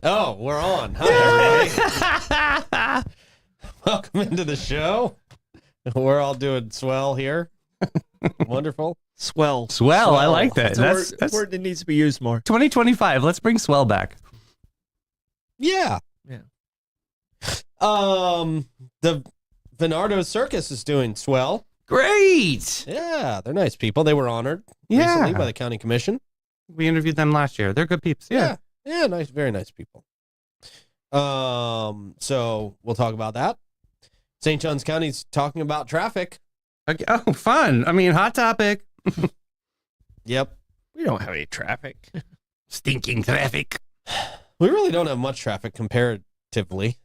Oh, we're on. Hi, everybody. Welcome into the show. We're all doing swell here. Wonderful. Swell. Swell. I like that. That's a word that needs to be used more. 2025. Let's bring swell back. Yeah. Yeah. The Venardos Circus is doing swell. Great. Yeah, they're nice people. They were honored recently by the county commission. We interviewed them last year. They're good peeps. Yeah. Yeah, nice, very nice people. So we'll talk about that. St. Johns County's talking about traffic. Okay. Oh, fun. I mean, hot topic. Yep. We don't have any traffic. Stinking traffic. We really don't have much traffic comparatively.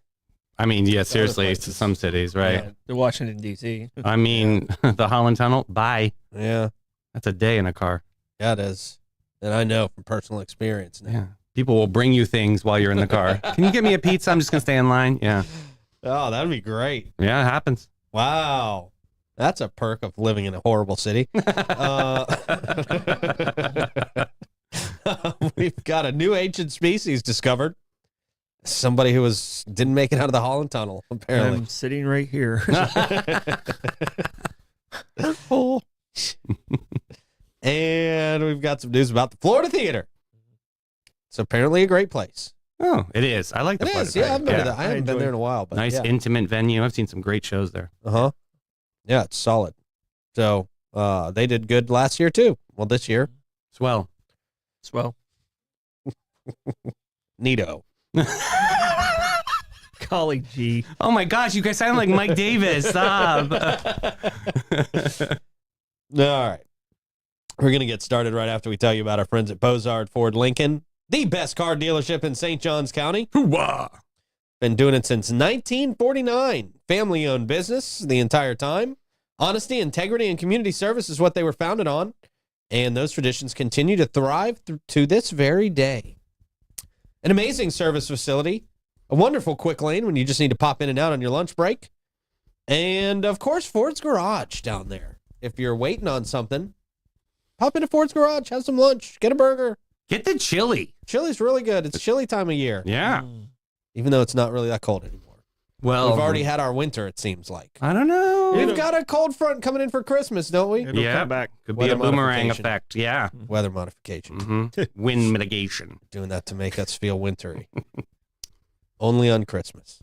I mean, yeah, seriously, to some cities, right? Yeah, to Washington, D.C. I mean, the Holland Tunnel, bye. Yeah. That's a day in a car. Yeah, it is. And I know from personal experience now. Yeah. People will bring you things while you're in the car. Can you get me a pizza? I'm just going to stay in line. Yeah. Oh, that'd be great. Yeah, it happens. Wow. That's a perk of living in a horrible city. We've got a new ancient species discovered. Somebody who didn't make it out of the Holland Tunnel, apparently. I'm sitting right here. Oh. And we've got some news about the Florida Theater. It's apparently a great place. Oh, it is. I like the It Florida is. Yeah, I've been Theater. to that. I haven't been there in a while. But Nice, yeah. intimate venue. I've seen some great shows there. Uh-huh. Yeah, it's solid. So they did good last year, too. Well, this year. Swell. Swell. Neato. Golly gee. Oh, my gosh. You guys sound like Mike Davis. Stop. All right. We're going to get started right after we tell you about our friends at Bozard Ford Lincoln, the best car dealership in St. Johns County. Hoo-wah. Been doing it since 1949. Family-owned business the entire time. Honesty, integrity, and community service is what they were founded on. And those traditions continue to thrive to this very day. An amazing service facility. A wonderful quick lane when you just need to pop in and out on your lunch break. And, of course, Ford's Garage down there. If you're waiting on something, pop into Ford's Garage, have some lunch, get a burger. Get the chili. Chili's really good. It's chili time of year. Yeah. Even though it's not really that cold anymore. Well, We've already had our winter, it seems like. I don't know. We've got a cold front coming in for Christmas, don't we? It'll come back. Could be Weather a boomerang modification. effect. Yeah. Weather modification. Mm-hmm. Wind mitigation. Doing that to make us feel wintry. Only on Christmas.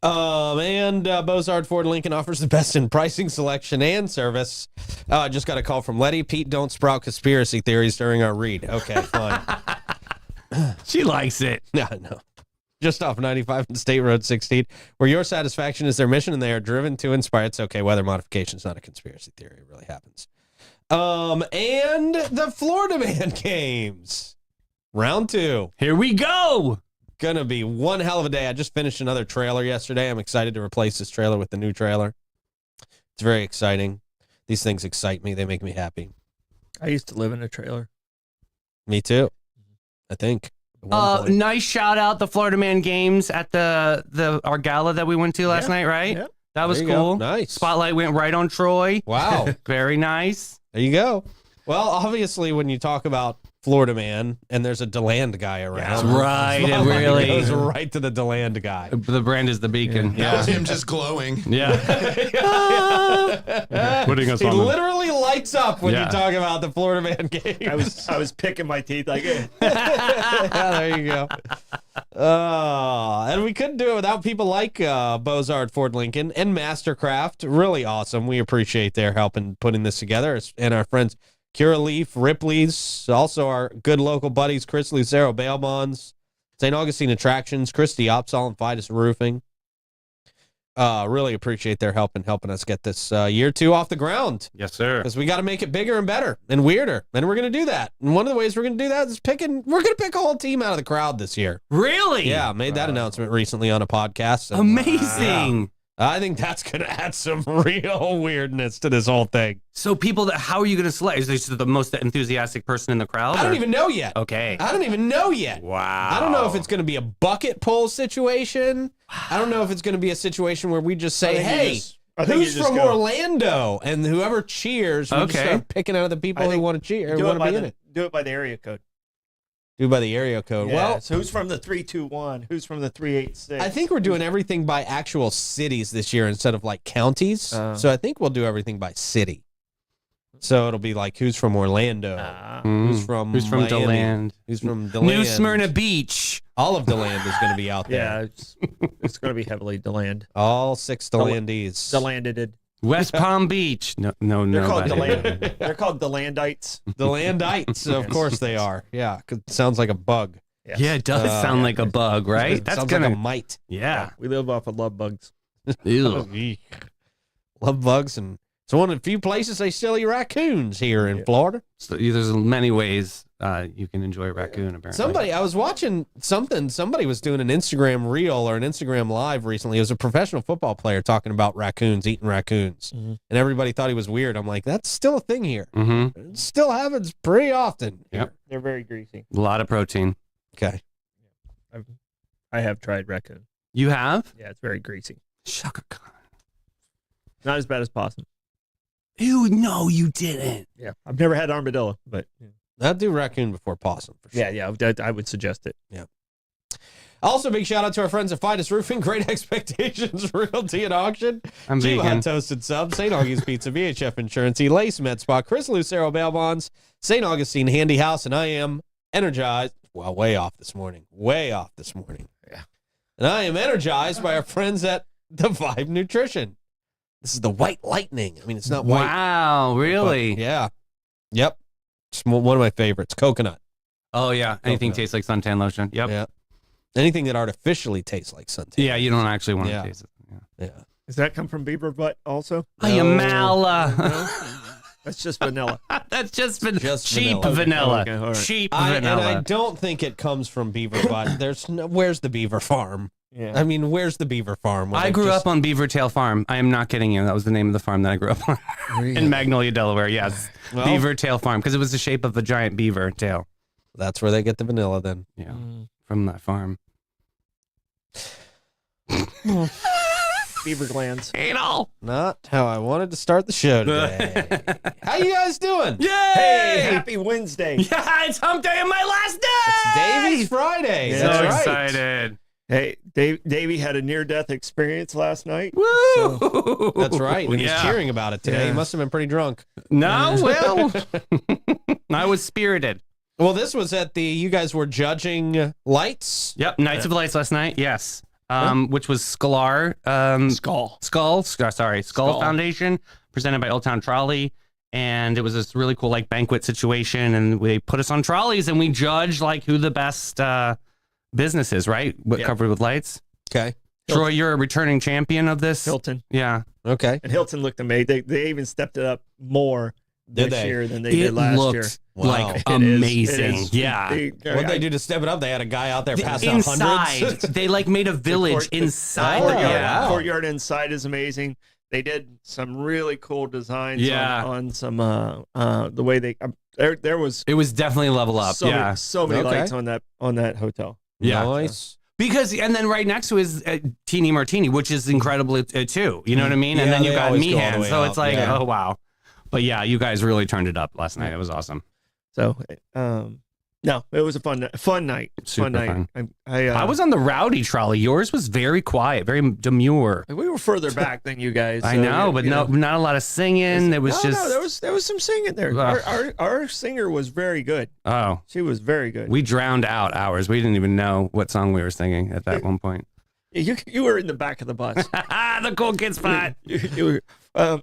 And Bozard Ford Lincoln offers the best in pricing, selection, and service. I just got a call from Letty. Pete, don't sprout conspiracy theories during our read. Okay, fine. She likes it. No. Just off 95 and State Road 16, where your satisfaction is their mission and they are driven to inspire. It's okay. Weather modification is not a conspiracy theory. It really happens. And the Florida Man games. Round 2. Here we go. Gonna be one hell of a day. I just finished another trailer yesterday. I'm excited to replace this trailer with the new trailer. It's very exciting. These things excite me. They make me happy. I used to live in a trailer. Me too. I think. At one point. Nice shout out the Florida Man games at our gala that we went to last night, right? Yeah. That was There you cool. go. Nice. Spotlight went right on Troy. Wow. Very nice. There you go. Well, obviously, when you talk about Florida Man and there's a DeLand guy around. That's right. It Spotlight really goes right to the DeLand guy. The brand is the beacon. That was him just glowing. Yeah. Putting us He on the- literally lights up when Yeah. you talk about the Florida Man game. I was picking my teeth like, Yeah, there you go. And we couldn't do it without people like Bozard Ford Lincoln and Mastercraft. Really awesome. We appreciate their help in putting this together. And our friends Curaleaf, Ripley's, also our good local buddies, Chris Lucero, Bail Bonds, St. Augustine Attractions, Christy Opsal, and Fidus Roofing. Really appreciate their help in helping us get this year 2 off the ground. Yes, sir. Because we got to make it bigger and better and weirder. And we're going to do that. And one of the ways we're going to do that is we're going to pick a whole team out of the crowd this year. Really? Yeah, made that announcement recently on a podcast. And, Amazing. I think that's going to add some real weirdness to this whole thing. So people how are you going to select? Is this the most enthusiastic person in the crowd? I don't or- even know yet. Okay. I don't even know yet. Wow. I don't know if it's going to be a bucket pull situation. I don't know if it's going to be a situation where we just say, hey, who's from Orlando? And whoever cheers, we just Okay. start picking out of the people who want to cheer, who want to be in it. Do it by the area code. do by the area code. Yeah, Well, so who's from the 321? Who's from the 386? I think we're doing everything by actual cities this year instead of like counties. So I think we'll do everything by city. So it'll be like who's from Orlando, who's from Miami, DeLand, who's from DeLand. New Smyrna Beach. All of DeLand is going to be out there. Yeah, it's going to be heavily DeLand. All 6 DeLandees. DeLanded. West Palm Beach. No. They're called buddy. DeLand. They're called DeLandites. DeLandites, of course they are. Yeah, 'cause it sounds like a bug. Yes. Yeah, it does sound like a bug, right? It That's sounds gonna. like a mite. Yeah. We live off of love bugs. Ew. Love bugs, and it's one of the few places they still eat raccoons here in Florida. So there's many ways you can enjoy raccoon. Apparently, I was watching something. Somebody was doing an Instagram reel or an Instagram live recently. It was a professional football player talking about raccoons, eating raccoons, and everybody thought he was weird. I'm like, that's still a thing here. Mm-hmm. It still happens pretty often. Yep. They're very greasy. A lot of protein. Okay. I have tried raccoon. You have? Yeah, it's very greasy. Shaka Khan. Not as bad as possum. Ew, no, you didn't. Yeah, I've never had armadillo, but I'd do raccoon before possum for sure. yeah, I would suggest it. Yeah. Also, big shout out to our friends at Fidus Roofing, Great Expectations Realty and Auction, I'm Chiba vegan. Hot Toasted Sub, St. Augie's Pizza, VHF Insurance, Elace Med Spa, Chris Lucero Bail Bonds, St. Augustine Handy House, and I am energized. Well, way off this morning. Yeah. And I am energized by our friends at the Vibe Nutrition. This is the White Lightning. I mean, it's not white. Wow, really? but yeah. Yep. It's one of my favorites. Coconut. Oh, yeah. Anything Coconut. tastes like suntan lotion. Yep. Yeah. Anything that artificially tastes like suntan. Yeah, you don't actually want Yeah. to taste it. Yeah. Yeah. Does that come from beaver butt also? Hey, No. Mala. That's just vanilla. That's just cheap vanilla. vanilla. Okay, all right. Cheap And I vanilla. don't think it comes from beaver butt. Where's the beaver farm? Yeah. I mean, where's the beaver farm? I grew up on Beaver Tail Farm. I am not kidding you. That was the name of the farm that I grew up on. In Magnolia, Delaware. Yes. Well- Beaver Tail Farm. Because it was the shape of a giant beaver tail. That's where they get the vanilla then. Yeah. From that farm. Beaver glands. Anal. Not how I wanted to start the show today. How you guys doing? Yay! Hey, happy Wednesday. Yeah, it's hump day of my last day. It's Davey's Friday. Yeah. So That's right. excited. Hey, Davey had a near-death experience last night. Woo! That's right. And he's Yeah. cheering about it today. Yeah. He must have been pretty drunk. No, well, I was spirited. Well, this was at you guys were judging lights. Yep, Knights of Lights last night. Yes, which was Skull Foundation, presented by Old Town Trolley, and it was this really cool like banquet situation, and they put us on trolleys, and we judged like who the best business is, right? Yeah. Covered with lights. Okay. Troy, you're a returning champion of this. Hilton. Yeah, Okay. And Hilton looked amazing. They even stepped it up more Did this they? year than they it did last looked year. Wow. like It is. amazing. It is. Yeah. What'd they do to step it up? They had a guy out there passing out Inside, hundreds. they like made a village The inside. Oh, the courtyard, yeah. courtyard inside is amazing. They did some really cool designs Yeah. on some the way they there was It was definitely a level up. so yeah. many, so many Okay. lights on that hotel. Yeah. Nice. Because, and then right next to is Teeny Martini, which is incredible too. You know what I mean? And Yeah, then you they got always go all the Meehan. way So up. it's like, Yeah. oh, wow. But yeah, you guys really turned it up last night. It was awesome. So no, it was a fun night. Super fun night. fun. I was on the rowdy trolley. Yours was very quiet, very demure. we were further back than you guys. I so, know, but you no, know. not a lot of singing. It was No, just, there was some singing there. Ugh. Our singer was very good. oh, She was very good. we drowned out ours. We didn't even know what song we were singing at that one point. You were in the back of the bus. The cool kid spot. you were,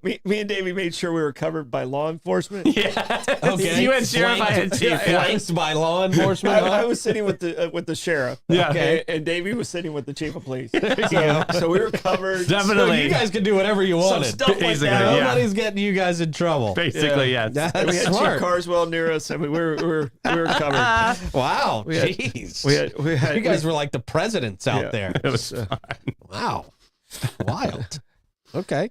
me and Davey made sure we were covered by law enforcement. Yeah. Okay. You had sheriff, I had Flanked- chief. Flanked by law enforcement. I was sitting with the sheriff. Yeah. Okay. And Davey was sitting with the chief of police. go. So we were covered. Definitely. So you guys can do whatever you Some wanted. stuff like Basically, that. yeah. Nobody's getting you guys in trouble. Basically, yes. That's And we had smart. Chief Carswell near us. I mean, we were covered. Wow. We had- Jeez. We had you guys were like the presidents out Yeah. there. It was fun. Wow. Wild. Okay.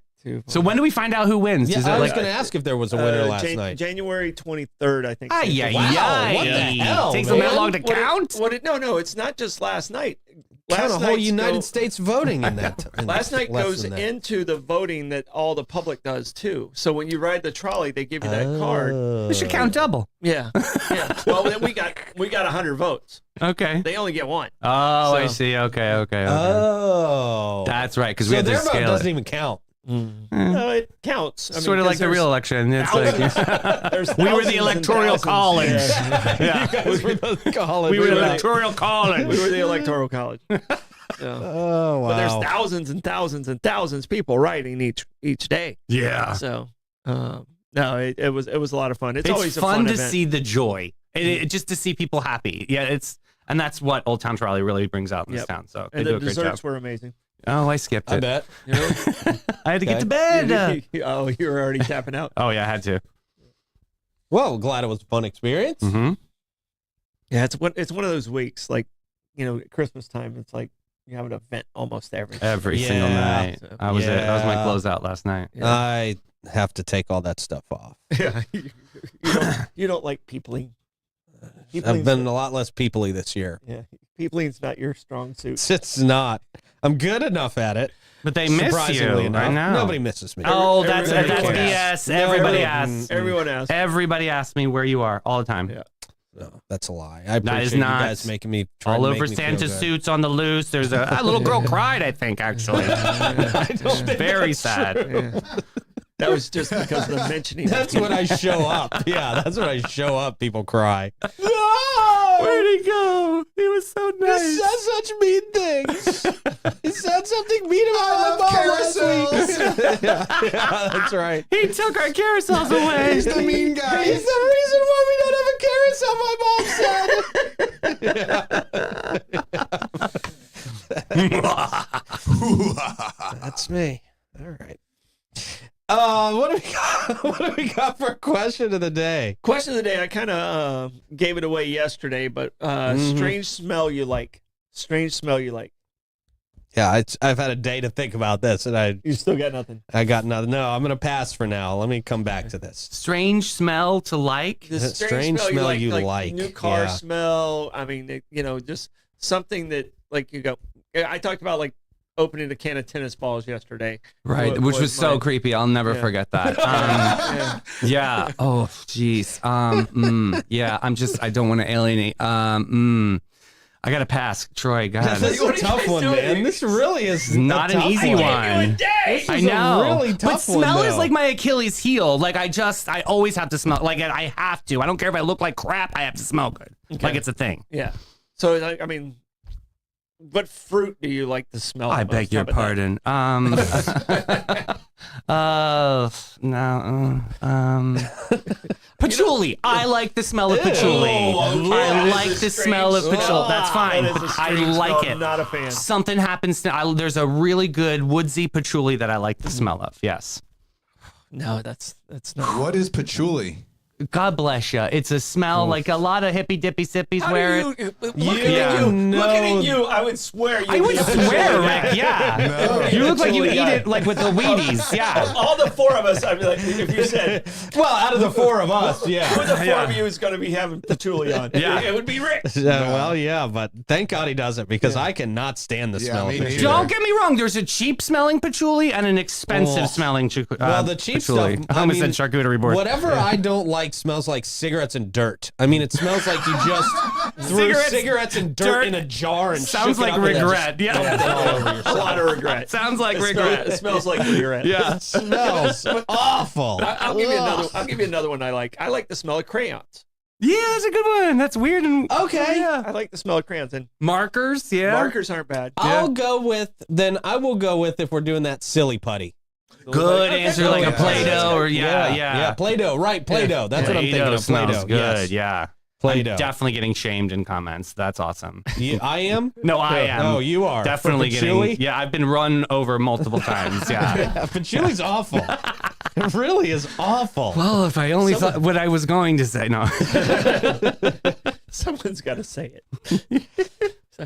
So when do we find out who wins? Yeah, Is it I was like going to ask if there was a winner last night. January 23rd, I think. Ay, ay, Wow, ay. what the hell, Takes them that man? long to count? No, it's not just last night. count a whole night's United States voting in that. Last night less goes than that. into the voting that all the public does too. So when you ride the trolley, they give you that card. We should count double. Yeah, yeah. Well, then we got 100 votes. Okay. They only get one. Oh, I see. Okay. Oh, That's right. Because we so had to their vote scale doesn't it. even count. No, it counts. I mean, Sort of like the there's real election. It's like there's we were thousands the and electoral thousands. college. Yeah. You guys were the college. We were the were the- electoral college. We were the electoral college. Yeah. Oh wow. But there's thousands and thousands and thousands of people writing each day. Yeah. So no, it was a lot of fun. It's always a fun to event. see the joy, just to see people happy. Yeah, and that's what Old Town Trolley really brings out in this Yep. town. So And they do the a great job. desserts were amazing. Oh, I skipped I it. bet. You know? I had to get Okay. to bed. Oh, you were already tapping out. Oh yeah, I had to. Well, glad it was a fun experience. Mm-hmm. Yeah, it's one of those weeks, like, at Christmas time. It's like you have an event almost every Single night. So- That was it. That was my Yeah. closeout last night. Yeah. I have to take all that stuff off. Yeah, you don't like peopling. I've been a lot less peoply this year. Yeah, peopling's not your strong suit. It's not. I'm good enough at it. But they miss you. Surprisingly enough. I know. Nobody misses me. Oh, that's Everybody BS. cares. Everybody No. asks. Everyone asks. Everybody asks me where you are all the time. Yeah. No, that's a lie. I appreciate is you not. guys making me try All to over make me feel Santa good. suits on the loose. There's a little girl cried, I think, actually. I don't think Very that's sad. true. Yeah. That was just because of the mentioning. That's when I show up. Yeah, that's when I show up. People cry. Where'd he go? He was so He nice. said such mean things. He said something mean about my mom last week. yeah, that's right. He took our carousels away. He's the mean guy. He's the reason why we don't have a carousel, my mom said. That's me. All right. What do we got? What do we got for question of the day? Question of the day. I kind of gave it away yesterday, but strange smell you like. Strange smell you like. Yeah, I've had a day to think about this, and You still got nothing. I got nothing. No, I'm gonna pass for now. Let me come back to this. Strange smell to like. The That strange strange smell smell you like like, new car yeah. smell. I mean, just something that like you go. I talked about like opening a can of tennis balls yesterday. Right, What which was so mine. creepy. I'll never Yeah. forget that. Yeah. Yeah. Oh, jeez. Yeah. I don't want to alienate. I gotta pass. Troy, go ahead. This is What a are you tough guys one, doing? man. This really is Not a an tough easy one. one. This I is know. a really But tough one. smell is though. like my Achilles heel. Like I always have to smell. Like I have to. I don't care if I look like crap. I have to smell good. Like it's a thing. Yeah. So like, I mean, what fruit do you like to smell? I the most? beg your How about pardon. No. Patchouli. I like the smell of patchouli. I that like is a the strange smell of patchouli. smell. That's fine. That is a I strange like smell. it. Not a fan. Something happens to. There's a really good woodsy patchouli that I like the smell of. Yes. No, that's not. What is patchouli? God bless you. It's a smell like a lot of hippy dippy sippies How wear do it. you, looking Yeah. at you, know- looking at you, I would swear. I would swear, Rick. Yeah. No. You look like you Patchouli eat guy. it like with the Wheaties. Yeah. All the four of us, I'd be like, if you said, well, out of the four of us, who yeah. of the four of you is going to be having patchouli on? Yeah. It would be Rick. Well, yeah, but thank God he doesn't because I cannot stand the Yeah, smell me of it. neither. Don't get me wrong. There's a cheap smelling patchouli and an expensive Oh. smelling Well, the cheap patchouli. stuff, I I almost mean, said charcuterie board. Whatever I don't like smells like cigarettes and dirt. I mean, it smells like you just threw cigarettes and dirt in a jar and Sounds shook it like up and then regret. just dumped it Yeah. all over yourself. A lot of regret. Sounds like It regret. smells like regret. Yeah. It smells awful. I'll give you another. I'll give you another one I like. I like the smell of crayons. Yeah, that's a good one. That's weird. And Okay. Yeah. I like the smell of crayons, and Markers. Yeah. markers aren't bad. I will go with if we're doing that silly putty. Good Okay. answer, like a Yeah. Play-Doh or yeah. Yeah, Play-Doh, right, Play-Doh. That's what I'm thinking Play-Doh of, smells Play-Doh. good. Yes. Yeah. Play-Doh. I'm definitely getting shamed in comments. That's awesome. I am? No, I am. No, you are. Definitely For patchouli? getting. Yeah, I've been run over multiple times. Yeah. Yeah, patchouli's awful. It really is awful. Well, if I only thought what I was going to say. No. Someone's got to say it.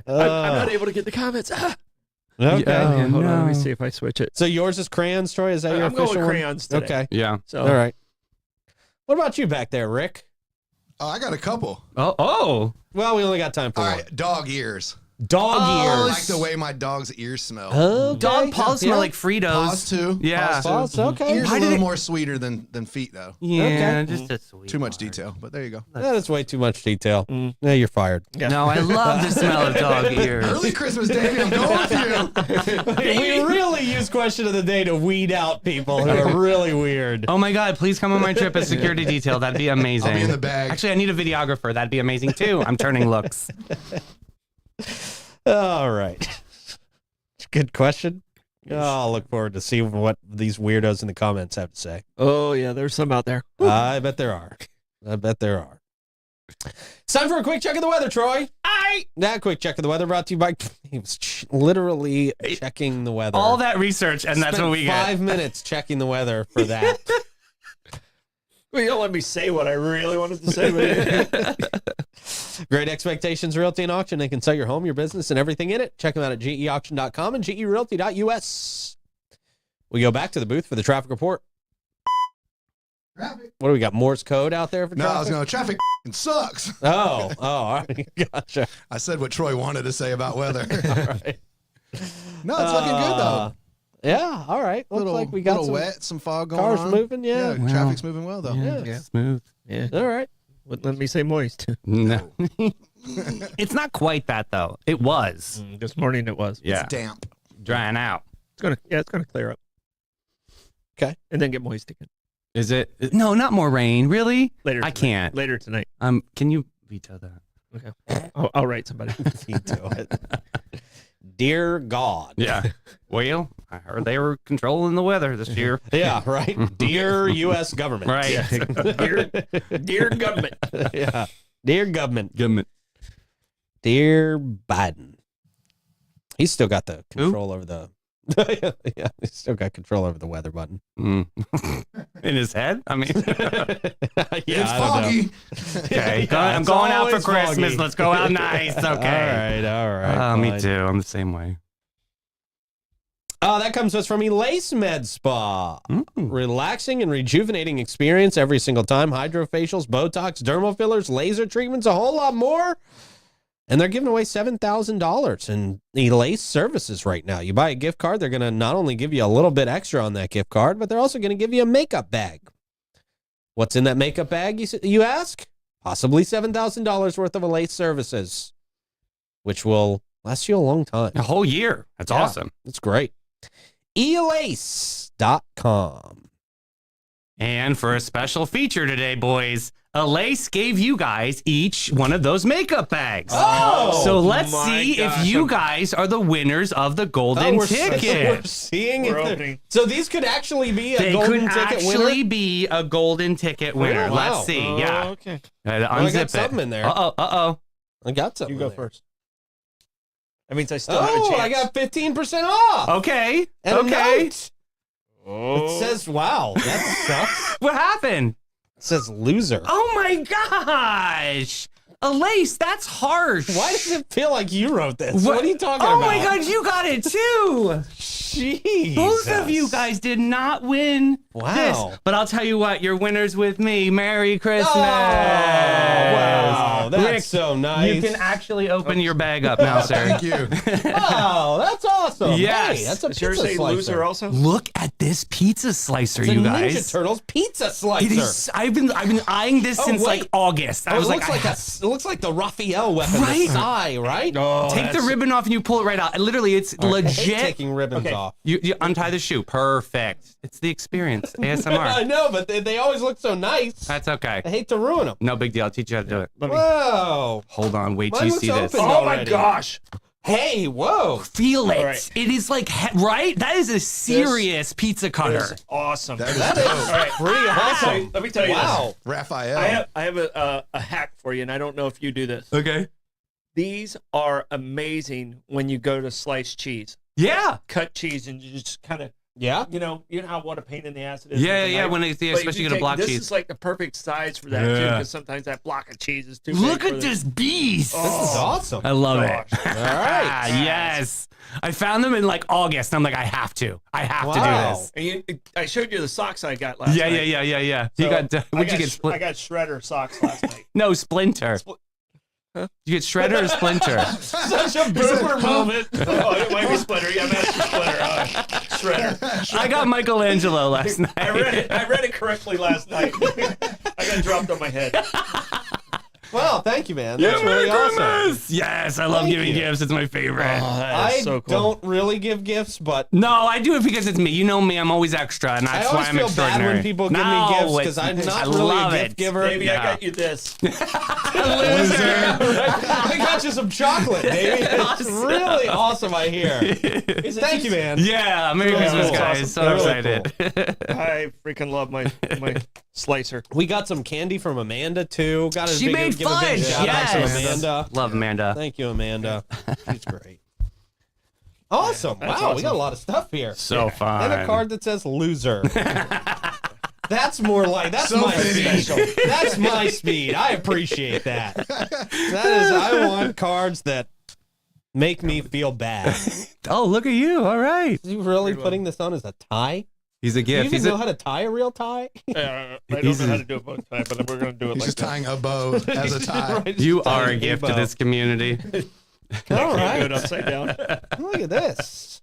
I'm not able to get the comments. Ah. Okay. Yeah. Hold on, let me no. see if I switch it. So yours is crayons, Troy? Is that your I'm going official with one? crayons today. Okay. Yeah. So All right. What about you back there, Rick? Oh, I got a couple. Oh. Well, we only got time for All one. right, dog ears. Dog I ears. like the way my dog's ears smell. Okay. Dog paws smell like Fritos. Paws too. Yeah. Paws too. Paws, okay. Ears Why a did little it- more sweeter than feet though. Yeah, Okay. just a sweet. Too much part. detail, but there you go. That is way too much detail. Yeah, you're fired. Yeah. No, I love the smell of dog ears. Early Christmas, Davey, I'm going with you. We really use question of the day to weed out people who are really weird. Oh my God, please come on my trip as security detail. That'd be amazing. I'll be in the bag. Actually, I need a videographer. That'd be amazing too. I'm turning looks. All right. Good question. Oh, I'll look forward to see what these weirdos in the comments have to say. Oh yeah, there's some out there. I bet there are. It's time for a quick check of the weather, Troy. That quick check of the weather brought to you by. He was literally checking the weather. All that research, and that's Spent what we get. 5 minutes checking the weather for that. Well, you don't let me say what I really wanted to say. Great Expectations Realty and Auction. They can sell your home, your business, and everything in it. Check them out at geauction.com and gerealty.us. We go back to the booth for the traffic report. Traffic. What do we got? Morse code out there for No, I was traffic? going, traffic sucks. Oh, all right. Gotcha. I said what Troy wanted to say about weather. All right. No, it's looking good though. Yeah, all right. Looks like we got little some wet, some fog going cars on. moving. Yeah. Wow. Traffic's moving well though. Yeah, smooth. Yeah. All right. Wouldn't let me say moist. No. It's not quite that though. It was. This morning it was. Yeah. It's damp. Drying out. It's gonna clear up. Okay. And then get moist again Is it? No, not more rain. Really? later. I tonight. can't. Later tonight. Can you veto that? Okay. I'll write somebody. Veto it. Dear God. Yeah. Well, I heard they were controlling the weather this year. Yeah, right. Dear U.S. government. Right. Dear government. Yeah. Dear government. Government. Dear Biden. He's still got the control over the. Yeah, he's still got control over the weather button. In his head? I mean, Yeah, It's I don't know. foggy. okay. Yeah, I'm it's going out for always Christmas. foggy. Let's go out nice. Okay. All right. Me fine. too. I'm the same way. That comes to us from Elace Med Spa. Relaxing and rejuvenating experience every single time. Hydrofacials, Botox, dermal fillers, laser treatments, a whole lot more. And they're giving away $7,000 in Elace services right now. You buy a gift card, they're going to not only give you a little bit extra on that gift card, but they're also going to give you a makeup bag. What's in that makeup bag, you ask? Possibly $7,000 worth of Elace services, which will last you a long time. A whole year. That's Yeah. awesome. It's great. Elace.com. And for a special feature today, boys, Elace gave you guys each one of those makeup bags. Oh, so let's my see gosh. if you guys are the winners of the golden we're ticket. seeing We're if opening. so these could actually be a They golden could ticket actually winner. be a golden ticket winner. Oh, wow. Let's see. Yeah. Okay. I Unzip got it. something in there. Uh-oh. I got something. You go in there. first. That means I still have a Oh, chance. I got 15% off. Okay. And a okay. note. It says, wow, that sucks. What happened? It says loser. Oh my gosh. Elace, that's harsh. Why does it feel like you wrote this? What are you talking Oh about? my God, you got it too. Jeez. Both of you guys did not win Wow. this. But I'll tell you what, you're winners with me. Merry Christmas. Oh, wow. That's Rick, so nice. You can actually open your bag up now, sir. Thank you. Wow, that's awesome. Yes. Hey, that's a Sure pizza say slicer. loser also? Look at this pizza slicer, It's a you Ninja guys. Turtles pizza slicer. It is. I've been eyeing this Oh, since wait. like August. I Oh, was it like, looks I it looks like the Raphael weapon, Right? the sai, right? Oh, take the ribbon off and you pull it right out. Literally, it's I hate legit. taking ribbons Okay. off. You untie the shoe. Perfect. It's the experience. I ASMR. know, but they always look so nice. That's okay. I hate to ruin them. No big deal. I'll teach you how to do it. Whoa. Hold on. Wait till Mine you looks see this. open. Oh my already. gosh. Hey, whoa. Feel it. All right. It is like, right? That is a serious pizza cutter. That's awesome. That is That is dope. right. pretty awesome. Let me tell you Wow. Raphael. I have a hack for you, and I don't know if you do this. Okay. These are amazing when you go to slice cheese. Yeah. Cut cheese and you just kind of, Yeah. you know how what a pain in the ass it is. Yeah, with the yeah. knife? When it's, But if especially you get a block this cheese. is like the perfect size for that too, Yeah. because sometimes that block of cheese is too big. Look for at the- this beast. This is awesome. I love Gosh. it. All right. Yes. I found them in like August. And I'm like, I have to Wow. do this. And I showed you the socks I got last Yeah, night. yeah. You So got, I what'd you got get? I got Shredder socks last night. No, Splinter. You get Shredder or Splinter? Such a boomer moment. Oh, it might be Splinter. Yeah, Master Splinter. Shredder. I got Michelangelo last night. I read it correctly last night. I got dropped on my head. Well, thank you, man. That's really awesome. Yes, I love Thank giving you. gifts. It's my favorite. I so cool. don't really give gifts, but No, I do it because it's me. You know me. I'm always extra, and I that's why always I'm feel extraordinary. bad when people give me gifts because I'm not I really love a gift it. giver. Baby, I got you this. I got you some chocolate, baby. It's really awesome, I hear. Thank you, man. Yeah, Merry Really Christmas, cool. guys. Awesome. So Really excited. I freaking love my slicer. We got some candy from Amanda, too. Got She made give a big fudge. shout out to Yes. Amanda. Love Amanda. Thank you, Amanda. She's great. Awesome. That's Wow, we awesome. got a lot of stuff here. So fun. And a card that says loser. That's my fitting. special. That's my speed. I appreciate that. I want cards that make me feel bad. Oh, look at you. All right. Are you really putting this on as a tie? He's a Do you gift. even know how to tie a real tie? I don't know how to do it both times, but we're going to do it He's like just that. tying a bow as a tie. Right, You just are tying a gift to bow. this community. All Do right. it upside down. Look at this.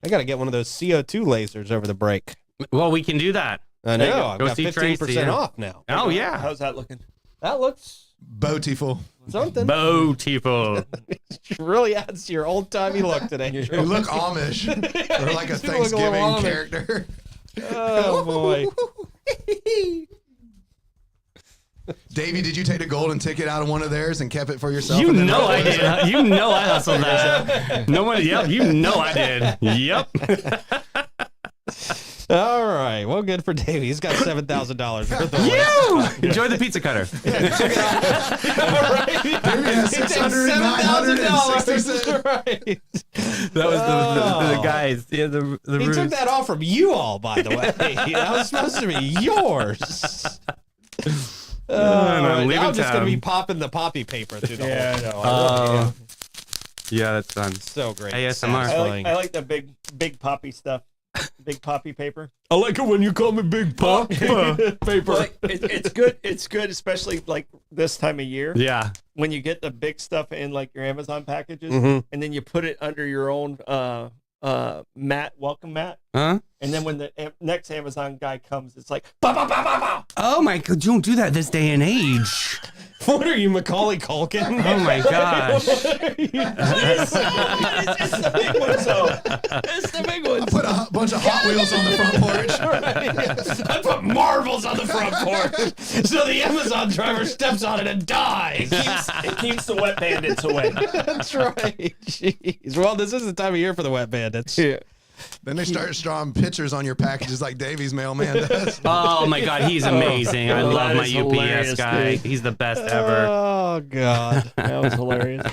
I got to get one of those CO2 lasers over the break. Well, we can do that. I There you know. go. I've Go got see 15% Tracy, yeah. off now. Oh, yeah. How's that looking? That looks Beautiful. something. Beautiful. It really adds to your old-timey look today. You look Amish. Or like a You look a little Thanksgiving Amish. character. Oh, boy. Davey, did you take the golden ticket out of one of theirs and kept it for yourself? You and then know I left it? did. You know I hustled that. No one. Yep. You know I did. Yep. All right. Well, good for Davey. He's got $7,000 worth of You enjoy the pizza cutter. Davey has $600, $960. Right. That was the Oh. guys. Yeah, the He ruse. took that off from you all, by the way. That was supposed to be yours. no, Right. leave I'm it just to going to be him. popping the poppy paper through the Yeah, whole I know. show. I really am. Yeah, that's fun. So great. ASMR. Satisfying. I like the big poppy stuff. Big poppy paper. I like it when you call me Big Pop paper. Well, it's good. It's good, especially like this time of year Yeah. when you get the big stuff in like your Amazon packages, Mhm. and then you put it under your own mat, welcome mat, Huh? and then when the next Amazon guy comes, it's like bah, bah, bah, bah, bah. Oh my God! Don't do that this day and age. What are you, Macaulay Culkin? Oh my gosh. It's the big one, so it's the big one. Put a bunch of Hot Wheels on the front porch. I put marbles on the front porch so the Amazon driver steps on it and dies. It keeps the wet bandits away. That's right. Jeez. Well, this is the time of year for the wet bandits. Yeah. Then they start drawing pictures on your packages like Davey's mailman does. Oh my God, he's amazing. I Oh, love that my is UPS hilarious, guy. dude. He's the best ever. Oh, God. That was hilarious.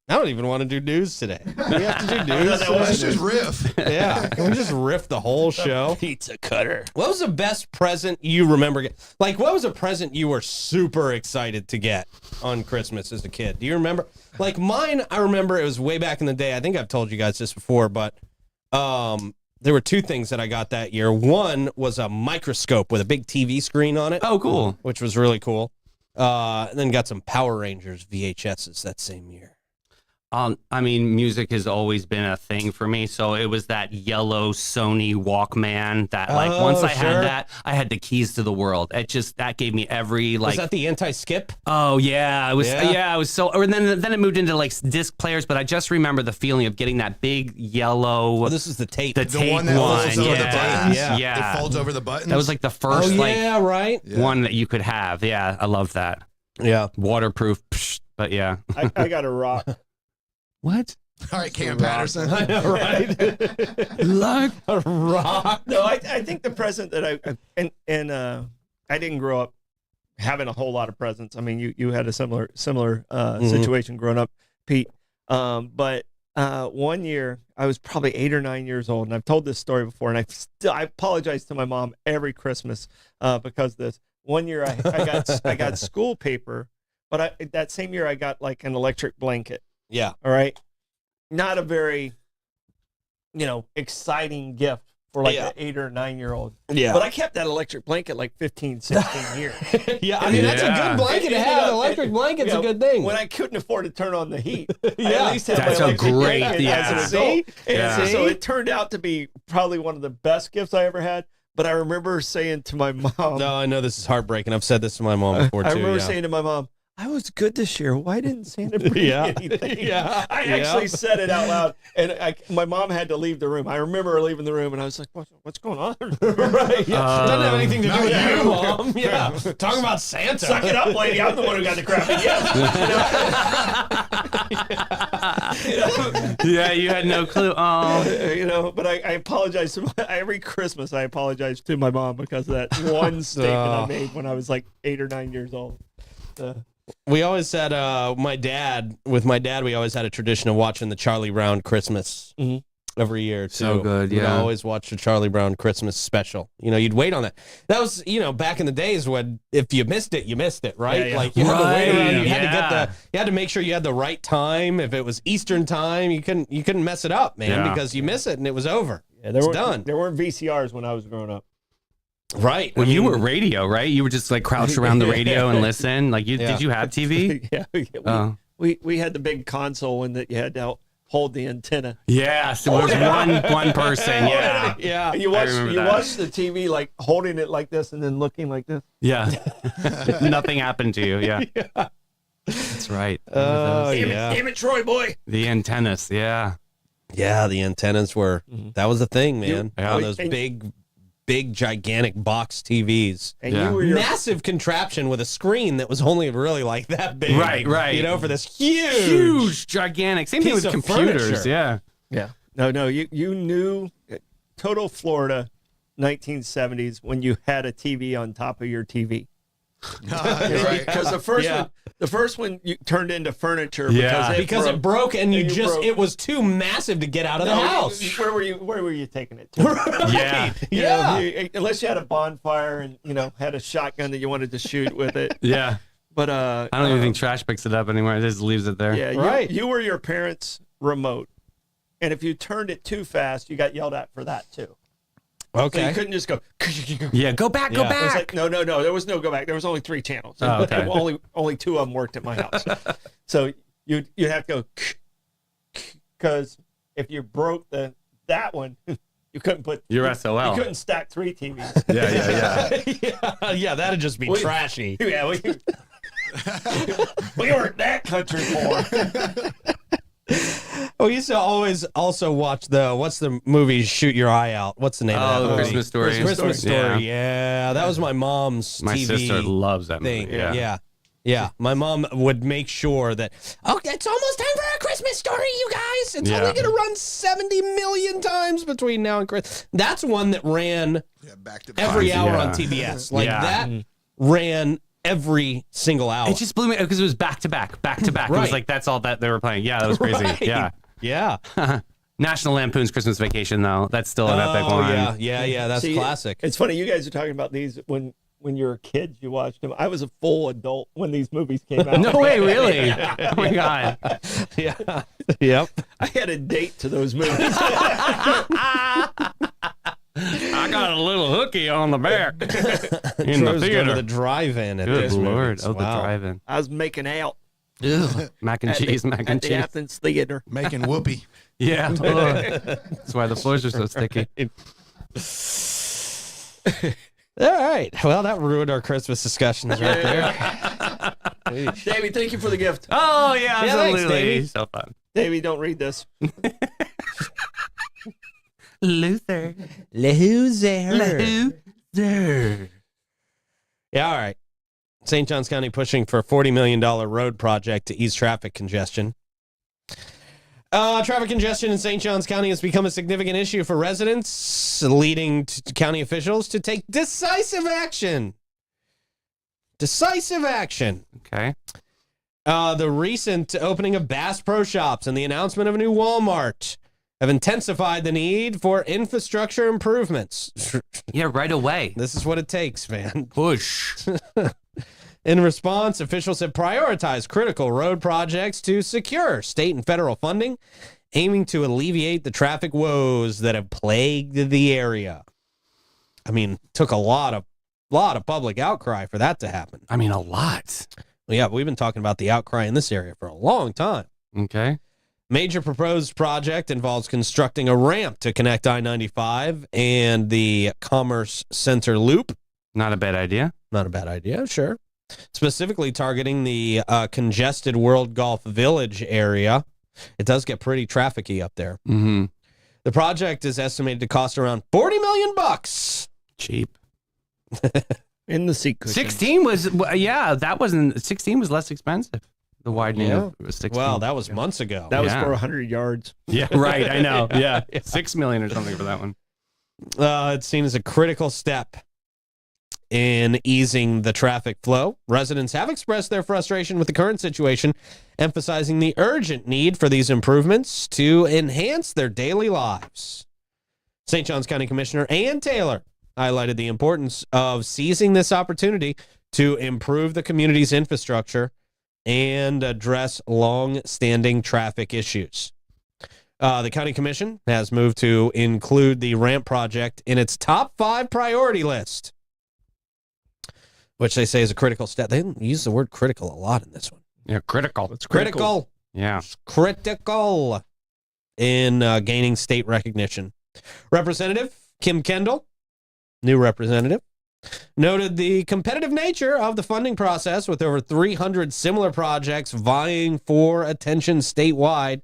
I don't even want to do news today. Do we have to do news? Let's just riff. Yeah. Can we just riff the whole show? Pizza cutter. What was the best present you remember? Like, what was a present you were super excited to get on Christmas as a kid? Do you remember? Like mine, I remember it was way back in the day. I think I've told you guys this before, but there were two things that I got that year. One was a microscope with a big TV screen on it, Oh, cool. which was really cool. And then got some Power Rangers VHSs that same year. I mean, music has always been a thing for me. So it was that yellow Sony Walkman that, like, Oh, once I sure. had that, I had the keys to the world. That gave me every, Was like, that the anti-skip? oh yeah, I was, Yeah? yeah, I was so, or then it moved into like disc players, but I just remember the feeling of getting that big yellow, Oh, this is the tape. the The tape one that folds over the yeah, buttons. yeah. It folds over the buttons. That was like the Oh, first, yeah, right. Yeah. one that you could have. Yeah, I love that. Yeah. Waterproof, psh, but yeah. I got a rock. What? All right, Cam Patterson. I know, right? Like, A rock. No, I think the present that I didn't grow up having a whole lot of presents. I mean, you had a similar situation growing up, Pete. But one year I was probably 8 or 9 years old, and I've told this story before, and I apologize to my mom every Christmas because this. One year I got school paper, but that same year I got like an electric blanket. Yeah. All right. Not a very, exciting gift for like Yeah. an 8 or 9-year-old. Yeah. But I kept that electric blanket like 15, 16 years. Yeah, I mean, that's a Yeah. good blanket to have. An electric blanket's You know, a good thing. when I couldn't afford to turn on the heat, I Yeah. at least had That's my a electric great- blanket yeah. as an adult. And Yeah. so it turned out to be probably one of the best gifts I ever had. But I remember saying to my mom, No, I know this is heartbreaking. I've said this to my mom before, too. I remember yeah. saying to my mom, I was good this year. Why didn't Santa bring me Yeah. anything? Yeah. I Yeah. actually said it out loud, and my mom had to leave the room. I remember her leaving the room, and I was like, "What's going on?" Right. Yeah. Doesn't have anything to do with yeah. you, Mom. Yeah. Talking about Santa. Suck it up, lady. I'm the one who got the crappy gift. Yeah, you had no clue. Oh, But I apologize to every Christmas. I apologize to my mom because of that one statement I made when I was like 8 or 9 years old. We always had my dad. With my dad, we always had a tradition of watching the Charlie Brown Christmas every year. Too. So good, We'd yeah. always watch the Charlie Brown Christmas special. You'd wait on that. That was back in the days when if you missed it, you missed it, right? Yeah, yeah. Like you had to wait Right, around. You had to yeah. get you had to make sure you had the right time. If it was Eastern time, you couldn't mess it up, man, Yeah. because you miss it and it was over. Yeah, It's done. There weren't VCRs when I was growing up. Right. well, I you mean, were radio, right? You were just like crouched around the radio and listen. Like, Yeah. did you have TV? Yeah, Oh. we had the big console one that you had to hold the antenna. Yes, it was one person. Yeah, Yeah. And you remember that. watch the TV like holding it like this and then looking like this. yeah. Nothing happened to you. Yeah, that's right. Oh yeah. Damn it, Troy boy. The antennas. Yeah, Yeah, the antennas were that was a thing, man. Yeah. On those And- big gigantic box TVs. And Yeah. you were your Massive contraption with a screen that was only really like that big. Right. For this huge. huge, gigantic. Same thing piece with of computers. furniture. Yeah. Yeah. No, you knew total Florida 1970s when you had a TV on top of your TV. Right. Because the first one you turned into furniture Yeah. Because it broke and And you broke. it was too massive to get out of the house. Where were you taking it to? Yeah. You Yeah. know, unless you had a bonfire and had a shotgun that you wanted to shoot with it. Yeah. But I don't even think trash picks it up anymore. It just leaves it there. yeah, Right. you were your parents' remote, and if you turned it too fast, you got yelled at for that too. So Okay. you couldn't just go. Yeah. Go back. Go Yeah. It was back. like, no. There was no go back. There was only 3 channels. Oh, okay. And only 2 of them worked at my house. So you'd have to go because if you broke that one, you couldn't put You're SOL. You couldn't stack 3 TVs. Yeah. yeah, that'd just be Wait. trashy. Yeah, we weren't that country poor. Oh, we used to always also watch what's the movie Shoot Your Eye Out? What's the name of Oh, that the movie? Christmas Story. Christmas Story. Yeah. Yeah, that was my mom's My TV sister loves that movie. thing. Yeah. Yeah. My mom would make sure that, it's almost time for a Christmas Story, you guys. It's Yeah. only going to run 70 million times between now and Christmas. That's one that ran Yeah, back to back. every hour Yeah. on TBS. Like Yeah. that ran every single hour. It just blew me because it was back to back. It Right. was like that's all that they were playing. Yeah, that was crazy. Right. Yeah. Yeah. National Lampoon's Christmas Vacation though. That's still an epic one. Yeah. That's See, classic. It's funny you guys are talking about these when you were kids. You watched them. I was a full adult when these movies came out. No way, really? Oh my god. Yeah. Yep. I had a date to those movies. I got a little hooky on the back in the Troy's going to theater. the drive-in at Good this lord. movies. Oh, the Wow. drive-in. I was making out Mac and at cheese, the, mac at and the cheese. Athens Theater. Making whoopee. Yeah. That's why the floors are so sticky. All right. Well, that ruined our Christmas discussions right there. Davey, thank you for the gift. Oh yeah, Yeah, thanks, absolutely. Davey. So fun. Davey, don't read this. Luther. Loser. Luther. Yeah, all right. St. Johns County pushing for a $40 million road project to ease traffic congestion. Traffic congestion in St. Johns County has become a significant issue for residents, leading to county officials to take decisive action. Decisive action. Okay. The recent opening of Bass Pro Shops and the announcement of a new Walmart have intensified the need for infrastructure improvements. Yeah, right away. This is what it takes, man. Push. In response, officials have prioritized critical road projects to secure state and federal funding aiming to alleviate the traffic woes that have plagued the area. I mean, took a lot of public outcry for that to happen. I mean, a lot. Well, yeah, we've been talking about the outcry in this area for a long time. Okay. Major proposed project involves constructing a ramp to connect I-95 and the Commerce Center Loop. Not a bad idea. Not a bad idea, sure. Specifically targeting the congested World Golf Village area. It does get pretty trafficky up there. Mm-hmm. The project is estimated to cost around $40 million. Cheap. In the seat cushion. 16 was, that wasn't, 16 was less expensive. The widening of 16. Well, that was months ago. That was for 100 yards. Yeah, right. I know. Yeah. 6 million or something for that one. It's seen as a critical step in easing the traffic flow. Residents have expressed their frustration with the current situation, emphasizing the urgent need for these improvements to enhance their daily lives. St. Johns County Commissioner Ann Taylor highlighted the importance of seizing this opportunity to improve the community's infrastructure and address long-standing traffic issues. The County Commission has moved to include the ramp project in its top 5 priority list, which they say is a critical step. They use the word critical a lot in this one. Yeah, critical. It's Critical. Yeah. It's critical in gaining state recognition. Representative Kim Kendall, new representative, noted the competitive nature of the funding process with over 300 similar projects vying for attention statewide.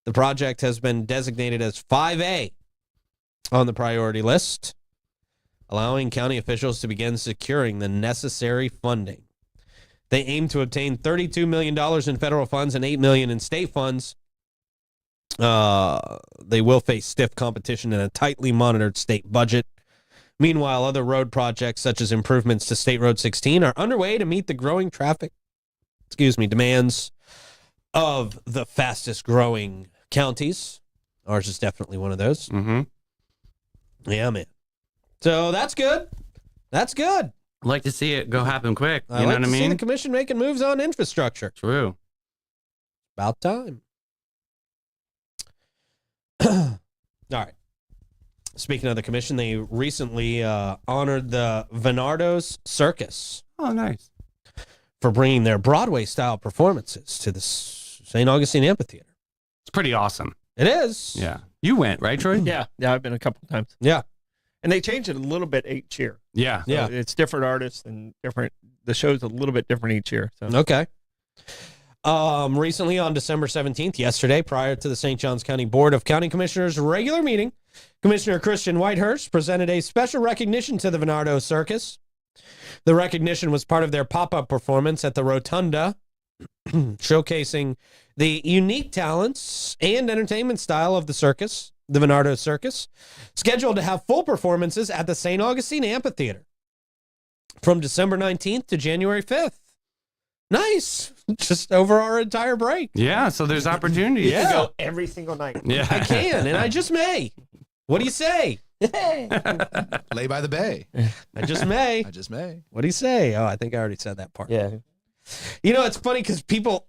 The project has been designated as 5A on the priority list, allowing county officials to begin securing the necessary funding. They aim to obtain $32 million in federal funds and $8 million in state funds. They will face stiff competition in a tightly monitored state budget. Meanwhile, other road projects, such as improvements to State Road 16, are underway to meet the growing traffic, demands of the fastest growing counties. Ours is definitely one of those. Mm-hmm. Yeah, man. So that's good. That's good. I'd like to see it go happen quick. You I know like what I to see mean? the commission making moves on infrastructure. True. About time. All right. Speaking of the commission, they recently honored the Venardos Circus Oh, nice. for bringing their Broadway-style performances to the St. Augustine Amphitheater. It's pretty awesome. It is. Yeah. You went, right, Troy? Yeah, I've been a couple of times. Yeah. And they changed it a little bit each year. Yeah. So Yeah. it's different artists and different. The show's a little bit different each year. So Okay. Recently on December 17th, yesterday, prior to the St. Johns County Board of County Commissioners' regular meeting, Commissioner Christian Whitehurst presented a special recognition to the Venardos Circus. The recognition was part of their pop-up performance at the Rotunda, showcasing the unique talents and entertainment style of the circus, the Venardos Circus, scheduled to have full performances at the St. Augustine Amphitheater from December 19th to January 5th. Nice. Just over our entire break. Yeah. So there's opportunity. you can go every single night. Yeah. I can, and I just may. What do you say? Lay by the bay. I just may. I just may. What do you say? Oh, I think I already said that part. Yeah. You know, it's funny because people,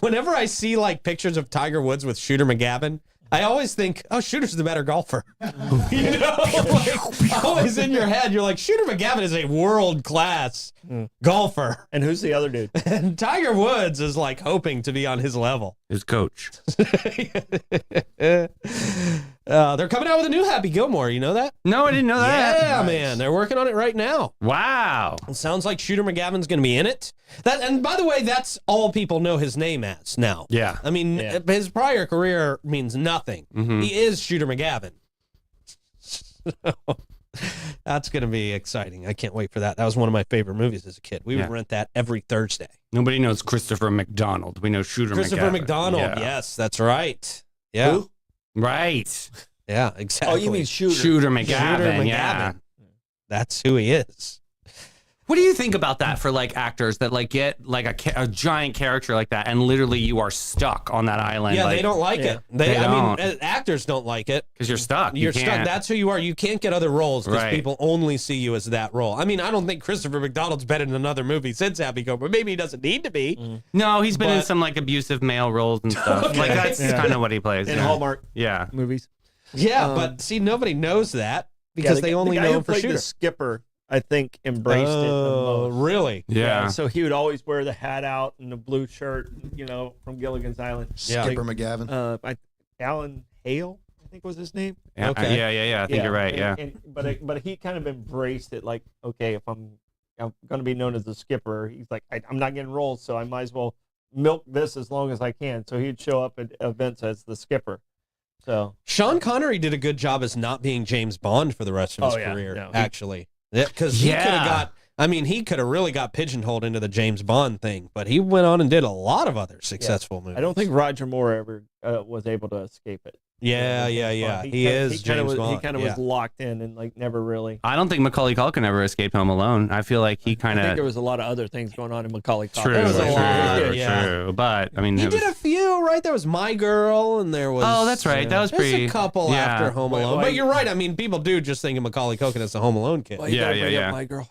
whenever I see like pictures of Tiger Woods with Shooter McGavin, I always think, oh, Shooter's the better golfer. You know, like, always in your head, you're like, Shooter McGavin is a world-class golfer. And who's the other dude? And Tiger Woods is like hoping to be on his level. His coach. They're coming out with a new Happy Gilmore. You know that? No, I didn't know that. Yeah, Nice. man. They're working on it right now. Wow. It sounds like Shooter McGavin's going to be in it. And by the way, that's all people know his name as now. Yeah. I mean, Yeah. his prior career means nothing. Mhm. He is Shooter McGavin. That's going to be exciting. I can't wait for that. That was one of my favorite movies as a kid. We would Yeah. rent that every Thursday. Nobody knows Christopher McDonald. We know Shooter Christopher McGavin. McDonald. Yeah. Yes, that's right. Yeah. Who? Right. Yeah, exactly. Oh, you mean Shooter? Shooter McGavin. Shooter Yeah. McGavin. That's who he is. What do you think about that for like actors that like get like a giant character like that and literally you are stuck on that island? Yeah, like, they don't like it. They I mean, don't. actors don't like it. because you're stuck. You're You stuck. can't. That's who you are. You can't get other roles because Right. people only see you as that role. I mean, I don't think Christopher McDonald's been in another movie since Happy Gilmore. Maybe he doesn't need to be. No, he's been in But- some like abusive male roles and stuff. Okay. Like that's Yeah. kind of what he plays. In yeah. Hallmark Yeah. movies. Yeah, Um, but see, nobody knows that because they only the guy know who him for played Shooter. the skipper, I think, embraced it the Oh, most. really? Yeah. So he would always wear the hat out and the blue shirt, from Gilligan's Island. Yeah. Skipper McGavin. Alan Hale, I think was his name. Yeah. Okay. Yeah. I think you're right. But he kind of embraced it, like, okay, if I'm going to be known as the skipper, he's like, I'm not getting roles, so I might as well milk this as long as I can. So he'd show up at events as the skipper. So Sean Connery did a good job as not being James Bond for the rest of his Oh, yeah. career, No, actually. Because he could Yeah. have got, I mean, he could have really got pigeonholed into the James Bond thing, but he went on and did a lot of other successful movies. I don't think Roger Moore ever was able to escape it. Yeah. He is James Bond. He kind of was locked in and like never really. I don't think Macaulay Culkin ever escaped Home Alone. I feel like he kind I think there of was a lot of other things going on in Macaulay Culkin. true, There was a true, lot, yeah. true. But I mean, He it did was- a few, right? There was My Girl, and there was. Oh, that's right. That was there's pretty. a couple yeah. after Home Wait, Alone. wait. But you're right. I mean, people do just think of Macaulay Culkin as the Home Alone kid. Why you Yeah, gotta bring yeah, up yeah. My Girl.